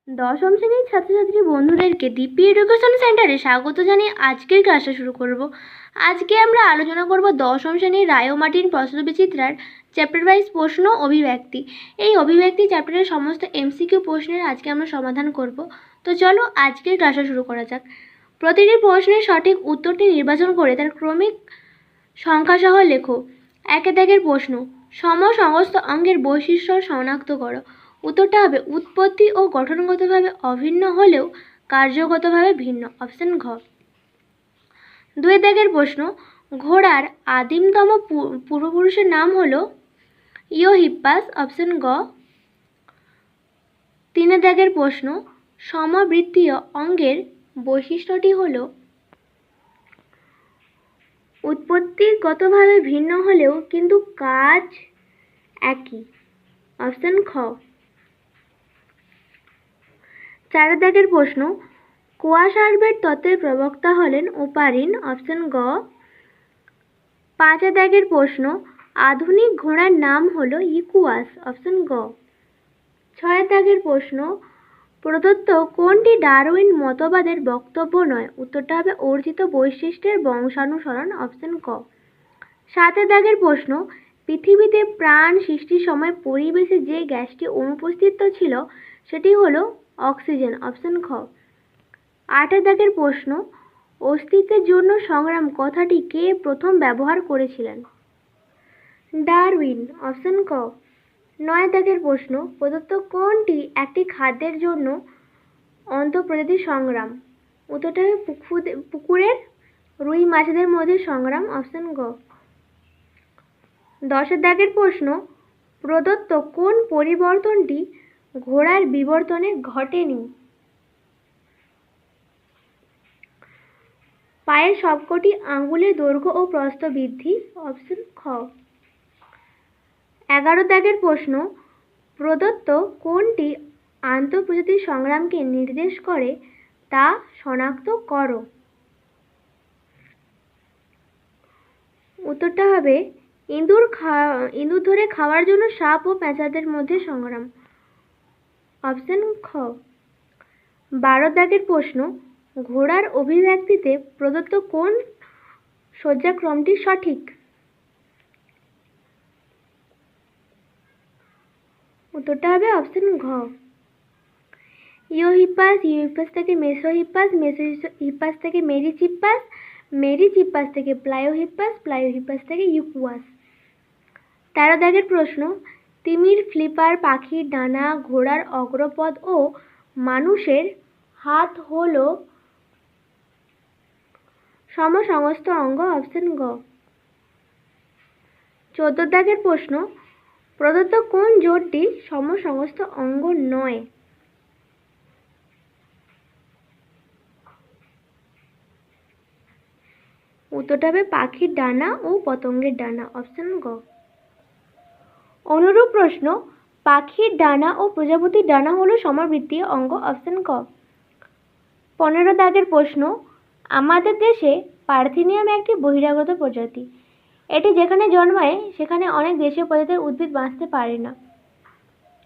দশম শ্রেণীর ছাত্রছাত্রী বন্ধুদেরকে দীপ্তি এডুকেশন সেন্টারে স্বাগত জানিয়ে আজকের ক্লাসটা শুরু করব। আজকে আমরা আলোচনা করব দশম শ্রেণীর রায় ও মার্টিন প্রশ্নবিচিত্রার চ্যাপ্টার ওয়াইজ প্রশ্ন অভিব্যক্তি। এই অভিব্যক্তি চ্যাপ্টারের সমস্ত এমসিকিউ প্রশ্নের আজকে আমরা সমাধান করব। তো চলো আজকের ক্লাসটা শুরু করা যাক। প্রতিটি প্রশ্নের সঠিক উত্তরটি নির্বাচন করে তার ক্রমিক সংখ্যাসহ লেখো। একে দাগের প্রশ্ন, সমস্ত অঙ্গের বৈশিষ্ট্য শনাক্ত করো। উত্তরটা হবে উৎপত্তি ও গঠনগতভাবে অভিন্ন হলেও কার্যগতভাবে ভিন্ন, অপশন ঘ। দুই দাগের প্রশ্ন, ঘোড়ার আদিমতম পূর্বপুরুষের নাম হলো ইওহিপ্পাস, অপশন গ। তিন দাগের প্রশ্ন, সমবৃত্তীয় অঙ্গের বৈশিষ্ট্যটি হলো উৎপত্তিগতভাবে ভিন্ন হলেও কিন্তু কাজ একই, অপশন খ। চার দাগের প্রশ্ন, কোয়াসার্ভের তত্ত্বের প্রবক্তা হলেন ওপারিন, অপশন গ। পাঁচ দাগের প্রশ্ন, আধুনিক ঘোড়ার নাম হলো ইকুয়াস, অপশন গ। ছয় দাগের প্রশ্ন, প্রদত্ত কোনটি ডারউইন মতবাদের বক্তব্য নয়? উত্তরটা হবে অর্জিত বৈশিষ্ট্যের বংশানুসরণ, অপশন ক। সাত দাগের প্রশ্ন, পৃথিবীতে প্রাণ সৃষ্টির সময় পরিবেশে যে গ্যাসটি অনুপস্থিত ছিল সেটি হলো অক্সিজেন, অপশন খ। আট দাগের প্রশ্ন, অস্তিত্বের জন্য সংগ্রাম কথাটি কে প্রথম ব্যবহার করেছিলেন? ডারউইন, অপশন ক। নয় দাগের প্রশ্ন, প্রদত্ত কোনটি একটি খাদ্যের জন্য অন্তঃপ্রজাতি সংগ্রাম? উত্তরটা হবে পুকুরের রুই মাছেদের মধ্যে সংগ্রাম, অপশন গ। 10 দাগের প্রশ্ন, প্রদত্ত কোন পরিবর্তনটি ঘোড়ার বিবর্তনে ঘটেনি? পায়ের সবকটি আঙ্গুলের দৈর্ঘ্য ও প্রস্থ বৃদ্ধি, অপশন খ। 11 দাগের প্রশ্ন, প্রদত্ত কোনটি আন্তঃপ্রজাতি সংগ্রামকে নির্দেশ করে তা শনাক্ত করো। উত্তরটা হবে ইঁদুর ধরে খাওয়ার জন্য সাপ ও পেঁচাদের মধ্যে সংগ্রাম, অপশন খ। 12 দাগের প্রশ্ন, ঘোড়ার অভিব্যক্তিতে প্রদত্ত কোন সজ্জাক্রমটি সঠিক? উত্তরটা হবে অপশন ঘ। ইওহিপ্পাস থেকে মেসোহিপ্পাস থেকে মেরিচিপ্পাস থেকে প্লায়োহিপ্পাস থেকে ইউকুয়াস। 13 দাগের প্রশ্ন, তিমির, ফ্লিপার পাখির ডানা, ঘোড়ার অগ্রপদ ও মানুষের হাত হলো সমস্ত অঙ্গ, অপশন গ। 14 দাগের প্রশ্ন, প্রদত্ত কোন জোটটি সমস্ত অঙ্গ নয়? উত্তরটা হবে পাখির ডানা ও পতঙ্গের ডানা, অপশন গ। অনুরূপ প্রশ্ন, পাখির ডানা ও প্রজাপতির ডানা হলো সমবৃত্তীয় অঙ্গ, অপশন ক। 15 দাগের প্রশ্ন, আমাদের দেশে পার্থেনিয়াম একটি বহিরাগত প্রজাতি। এটি যেখানে জন্মায় সেখানে অনেক দেশীয় প্রজাতির উদ্ভিদ বাঁচতে পারে না।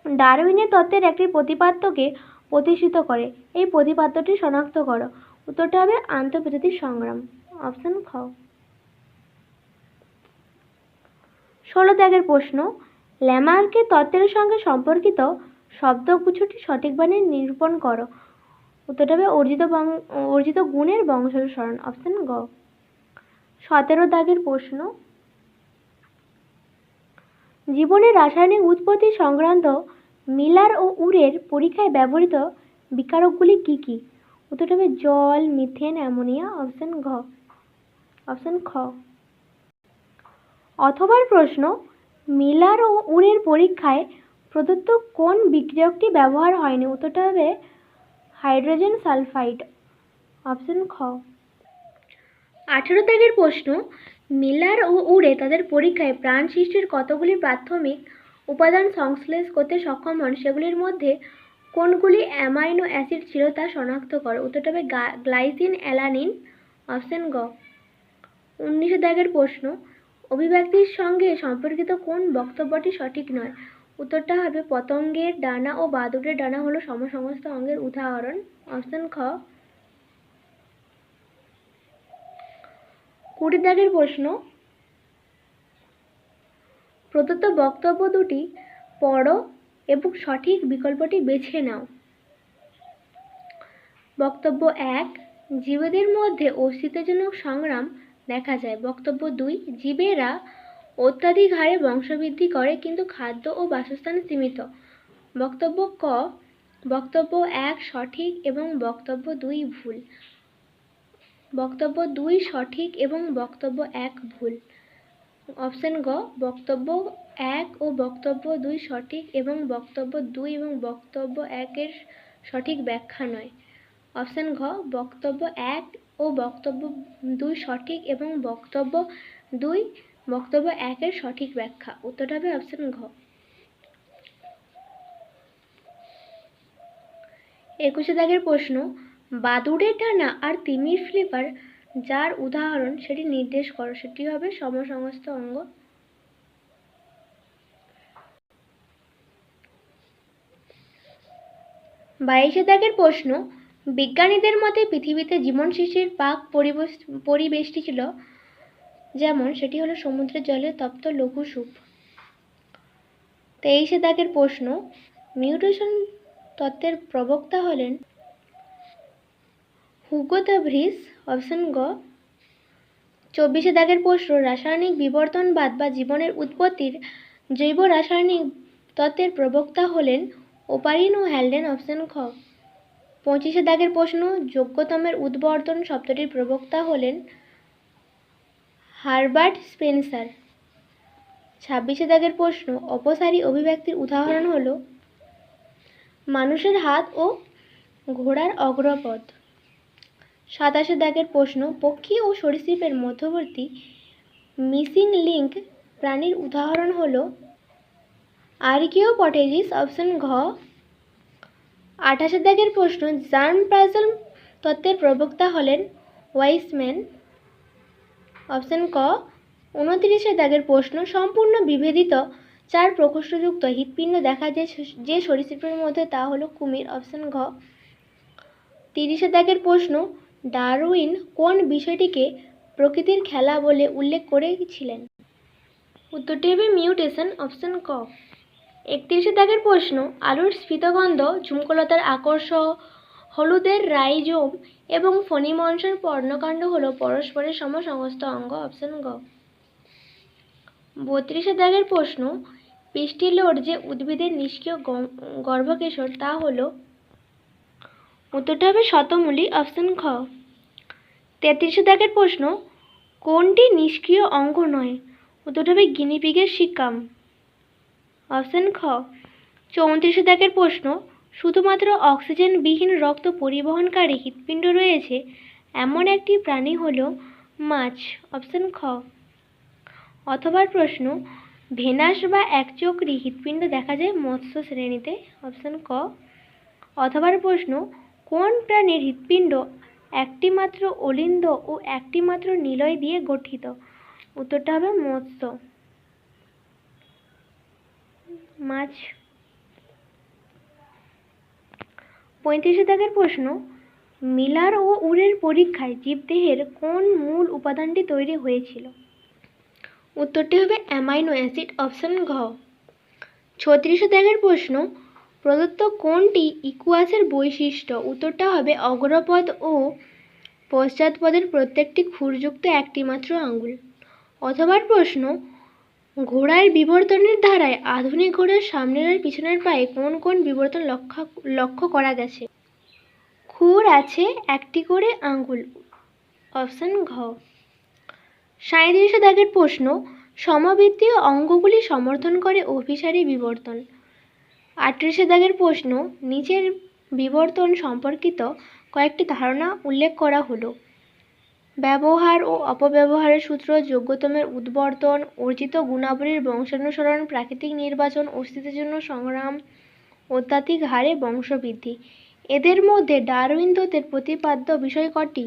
ডারউইনের তত্ত্বের একটি প্রতিপাদ্যকে প্রতিষ্ঠিত করে। এই প্রতিপাদ্যটি শনাক্ত করো। উত্তরটা হবে আন্তঃপ্রজাতির সংগ্রাম, অপশন খ। 16 দাগের প্রশ্ন, ল্যামার্কের তত্ত্বের সঙ্গে সম্পর্কিত শব্দগুচ্ছটি সঠিকভাবে নিরূপণ করো। উত্তরটা হবে অর্জিত গুণের বংশানুসরণ, অপশন গ। 17 দাগের প্রশ্ন, জীবনের রাসায়নিক উৎপত্তি সংক্রান্ত মিলার ও উরের পরীক্ষায় ব্যবহৃত বিকারকগুলি কি কি? উত্তরটা হবে জল, মিথেন, অ্যামোনিয়া, অপশন খ। অথবার প্রশ্ন, মিলার ও উরের পরীক্ষায় প্রদত্ত কোন বিক্রিয়কটি ব্যবহার হয়নি? উত্তরটা হবে হাইড্রোজেন সালফাইড, অপশন খ। 18 দাগের প্রশ্ন, মিলার ও উরে তাদের পরীক্ষায় প্রাণ সৃষ্টির কতগুলি প্রাথমিক উপাদান সংশ্লেষ করতে সক্ষম হন সেগুলির মধ্যে কোনগুলি অ্যামাইনো অ্যাসিড ছিল তা শনাক্ত করো। উত্তরটা হবে গ্লাইসিন, অ্যালানিন, অপশন গ। 19 দাগের প্রশ্ন, অভিব্যক্তির সঙ্গে সম্পর্কিত কোন বক্তব্যটি সঠিক নয়? উত্তরটা হবে পতঙ্গের ডানা ও বাদুড়ের ডানা হলো সমসমস্ত অঙ্গের উদাহরণ। অপশন খ। 20 দাগের প্রশ্ন, প্রদত্ত বক্তব্য দুটি পড়ো এবং সঠিক বিকল্পটি বেছে নাও। বক্তব্য 1, জীবদের মধ্যে অস্তিত্বজনক সংগ্রাম দেখা যায়। বক্তব্য 2, জীবেরা অত্যাধিক হারে বংশবৃদ্ধি করে কিন্তু খাদ্য ও বাসস্থান সীমিত। বক্তব্য ক, বক্তব্য 1 সঠিক এবং বক্তব্য 2 ভুল। বক্তব্য 2 সঠিক এবং বক্তব্য 1 ভুল। অপশন গ, বক্তব্য 1 ও বক্তব্য 2 সঠিক এবং বক্তব্য 2 এবং বক্তব্য 1 এর সঠিক ব্যাখ্যা নয়। অপশন ঘ, বক্তব্য 1 ও বক্তব্য 2 সঠিক এবং বক্তব্য 2 বক্তব্য 1 এর সঠিক ব্যাখ্যা। উত্তরটা হবে অপশন ঘ। 21 দাগের প্রশ্ন, বাদুড়ের ডানা আর তিমির ফ্লিপার যার উদাহরণ সেটি নির্দেশ করো। সেটি হবে সমসমস্ত অঙ্গ। 22 দাগের প্রশ্ন, বিজ্ঞানীদের মতে পৃথিবীতে জীবন সৃষ্টির পাক পরিবেশটি ছিল যেমন, সেটি হলো সমুদ্রের জলে তপ্ত লঘু সুপ। 23 দাগের প্রশ্ন, মিউটেশন তত্ত্বের প্রবক্তা হলেন হুগো দ্য ভ্রিস। অপশন গ। 24 দাগের প্রশ্ন, রাসায়নিক বিবর্তনবাদ বা জীবনের উৎপত্তির জৈব রাসায়নিক তত্ত্বের প্রবক্তা হলেন ওপারিন ও হ্যালডেন। অপশন খ। 25 দাগের প্রশ্ন, যোগ্যতমের উদ্বর্তন শব্দটির প্রবক্তা হলেন হারবার্ট স্পেন্সার। 26 দাগের প্রশ্ন, অপসারী অভিব্যক্তির উদাহরণ হলো মানুষের হাত ও ঘোড়ার অগ্রপদ। 27 দাগের প্রশ্ন, পক্ষী ও সরীসৃপের মধ্যবর্তী মিসিং লিঙ্ক প্রাণীর উদাহরণ হলো আর্কিওপটেরিস। অপশন ঘ। 28 দাগের প্রশ্ন, জার্ম প্লাজম তত্ত্বের প্রবক্তা হলেন ওয়াইসম্যান। অপশন ক। 29 দাগের প্রশ্ন, সম্পূর্ণ বিভেদিত 4 প্রকোষ্ঠযুক্ত হৃৎপিণ্ড দেখা যায় যে সরীসৃপের মধ্যে, তা হলো কুমির। অপশন ঘ। 30 দাগের প্রশ্ন, ডারউইন কোন বিষয়টিকে প্রকৃতির খেলা বলে উল্লেখ করেছিলেন? উত্তরটি হবে মিউটেশন। অপশন ক। 31 দাগের প্রশ্ন, আলুর স্ফীতগন্ধ, ঝুমকলতার আকর্ষণ, হলুদের রাইজোম এবং ফণিমনসার পর্ণকাণ্ড হলো পরস্পরের সমসমস্ত অঙ্গ। অপশন গ। 32 দাগের প্রশ্ন, পিস্টিলোর যে উদ্ভিদের নিষ্ক্রিয় গর্ভকেশর তা হলো, উত্তরটা হবে শতমূলী। অপশন খ। 33 দাগের প্রশ্ন, কোনটি নিষ্ক্রিয় অঙ্গ নয়? উত্তরটা হবে গিনিপিগের সিকাম। অপশন খ। 34 দাগের প্রশ্ন, শুধুমাত্র অক্সিজেনবিহীন রক্ত পরিবহনকারী হৃৎপিণ্ড রয়েছে এমন একটি প্রাণী হলো মাছ। অপশন খ। অথবার প্রশ্ন, ভেনাস বা একচক্রী হৃৎপিণ্ড দেখা যায় মৎস্য শ্রেণীতে। অপশন ক। অথবার প্রশ্ন, কোন প্রাণীর হৃৎপিণ্ড একটি মাত্র অলিন্দ ও একটি মাত্র নিলয় দিয়ে গঠিত? উত্তরটা হবে মৎস্য। মাছ। 35 দাগের প্রশ্ন, মিলার ও উরের পরীক্ষায় জীবদেহের কোন মূল উপাদানটি তৈরি হয়েছিল? উত্তরটি হবে অ্যামাইনো অ্যাসিড। অপশন ঘ। 36 দাগের প্রশ্ন, প্রদত্ত কোনটি ইকুয়াসের বৈশিষ্ট্য? উত্তরটা হবে অগ্রপদ ও পশ্চাৎপদের প্রত্যেকটি খুরযুক্ত একটি মাত্র আঙ্গুল। অথবা প্রশ্ন, ঘোড়ার বিবর্তনের ধারায় আধুনিক ঘোড়ার সামনের আর পিছনের পায়ে কোন কোন বিবর্তন লক্ষ্য করা গেছে? খুর আছে একটি করে আঙ্গুল। অপশন ঘ। 37 দাগের প্রশ্ন, সমবৃত্তীয় অঙ্গগুলি সমর্থন করে অভিসারী বিবর্তন। 38 দাগের প্রশ্ন, নিচের বিবর্তন সম্পর্কিত কয়েকটি ধারণা উল্লেখ করা হলো। ব্যবহার ও অপব্যবহারের সূত্র, যোগ্যতমের উদ্বর্তন, অর্জিত গুণাবলীর বংশানুসরণ, প্রাকৃতিক নির্বাচন, অস্তিত্বের জন্য সংগ্রাম, অত্যাধিক হারে বংশবৃদ্ধি। এদের মধ্যে ডারউইন তত্ত্বের প্রতিপাদ্য বিষয় কটি?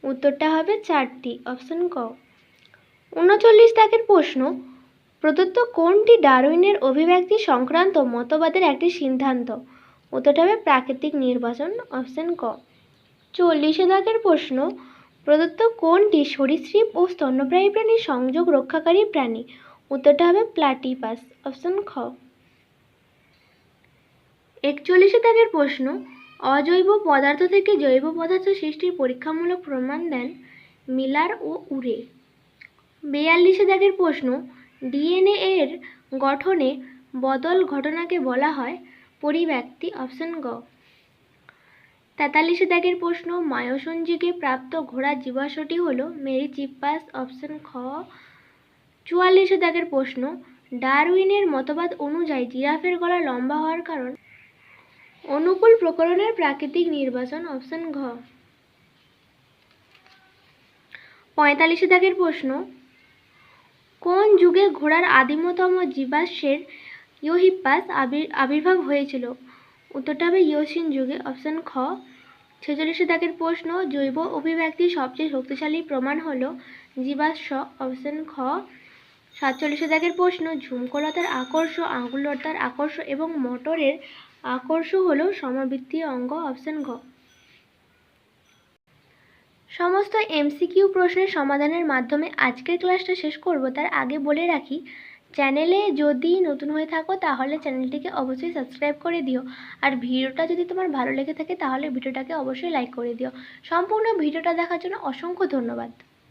উত্তরটা হবে 4টি। অপশন ক। 39 দাগের প্রশ্ন, প্রদত্ত কোনটি ডারউইনের অভিব্যক্তি সংক্রান্ত মতবাদের একটি সিদ্ধান্ত? উত্তরটা হবে প্রাকৃতিক নির্বাচন, অপশন ক। 40 দাগের প্রশ্ন, প্রদত্ত কোনটি সরীসৃপ ও স্তন্যপায়ী প্রাণীর সংযোগ রক্ষাকারী প্রাণী? উত্তরটা হবে প্লাটিপাস, অপশন খ। 41 দাগের প্রশ্ন, অজৈব পদার্থ থেকে জৈব পদার্থ সৃষ্টির পরীক্ষামূলক প্রমাণ দেন মিলার ও উরে। 42 দাগের প্রশ্ন, ডিএনএ এর গঠনে বদল ঘটনাকে বলা হয় পরিব্যক্তি, অপশন গ। 43 দাগের প্রশ্ন, মায়োসন যুগে প্রাপ্ত ঘোড়ার জীবাশ্মটি হল মেরিচিপ্পাস, অপশন খ। 44 দাগের প্রশ্ন, ডারউইনের মতবাদ অনুযায়ী জিরাফের গলা লম্বা হওয়ার কারণ? অনুকূল প্রকরণের প্রাকৃতিক নির্বাচন, অপশন ঘ। 45 দাগের প্রশ্ন, কোন যুগে ঘোড়ার আদিমতম জীবাশ্মের ইওহিপ্পাস আবির্ভাব হয়েছিল? উত্তরটা হবে ইওসিন যুগে, অপশন খ। 46 দাগের প্রশ্ন, জৈব অভিব্যক্তির সবচেয়ে শক্তিশালী প্রমাণ হলো জীবাশ্ম, অপশন খ। 47 দাগের প্রশ্ন, ঝুমকলতার আকর্ষ, আঙুললতার আকর্ষ এবং মটরের আকর্ষ হলো সমবৃত্তীয় অঙ্গ, অপশন ঘ। সমস্ত এমসিকিউ প্রশ্নের সমাধানের মাধ্যমে আজকের ক্লাসটা শেষ করব। তার আগে বলে রাখি, চ্যানেলে যদি নতুন হয়ে থাকো তাহলে চ্যানেলটিকে অবশ্যই সাবস্ক্রাইব করে দিও। আর ভিডিওটা যদি তোমার ভালো লেগে থাকে তাহলে ভিডিওটাকে অবশ্যই লাইক করে দিও। সম্পূর্ণ ভিডিওটা দেখার জন্য অসংখ্য ধন্যবাদ।